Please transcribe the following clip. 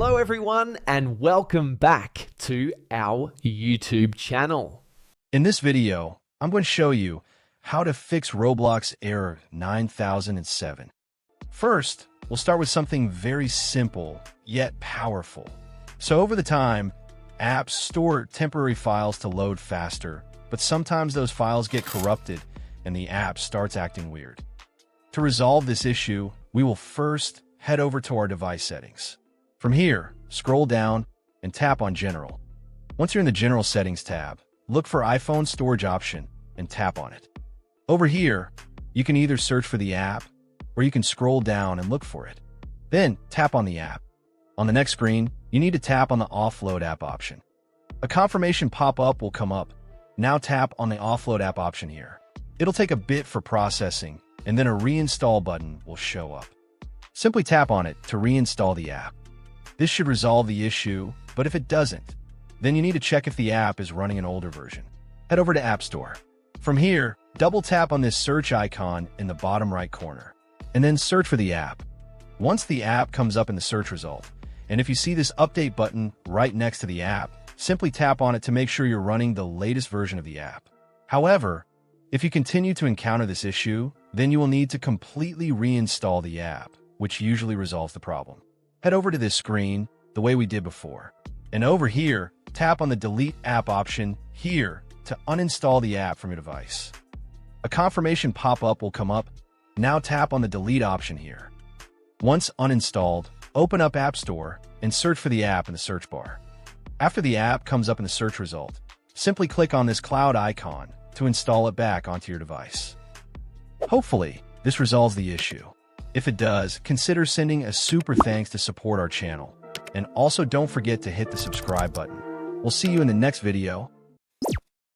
Hello everyone and welcome back to our YouTube channel. In this video, I'm going to show you how to fix Roblox error 9007. First, we'll start with something very simple yet powerful. So over the time, apps store temporary files to load faster, but sometimes those files get corrupted and the app starts acting weird. To resolve this issue, we will first head over to our device settings. From here, scroll down and tap on General. Once you're in the General Settings tab, look for iPhone Storage option and tap on it. Over here, you can either search for the app or you can scroll down and look for it. Then tap on the app. On the next screen, you need to tap on the Offload app option. A confirmation pop-up will come up. Now tap on the Offload app option here. It'll take a bit for processing, and then a reinstall button will show up. Simply tap on it to reinstall the app. This should resolve the issue, but if it doesn't, then you need to check if the app is running an older version. Head over to App Store. From here, double tap on this search icon in the bottom right corner, and then search for the app. Once the app comes up in the search result, and if you see this update button right next to the app, simply tap on it to make sure you're running the latest version of the app. However, if you continue to encounter this issue, then you will need to completely reinstall the app, which usually resolves the problem. Head over to this screen the way we did before. And over here, tap on the Delete App option here to uninstall the app from your device. A confirmation pop-up will come up. Now tap on the Delete option here. Once uninstalled, open up App Store and search for the app in the search bar. After the app comes up in the search result, simply click on this cloud icon to install it back onto your device. Hopefully, this resolves the issue. If it does, consider sending a super thanks to support our channel. And also don't forget to hit the subscribe button. We'll see you in the next video.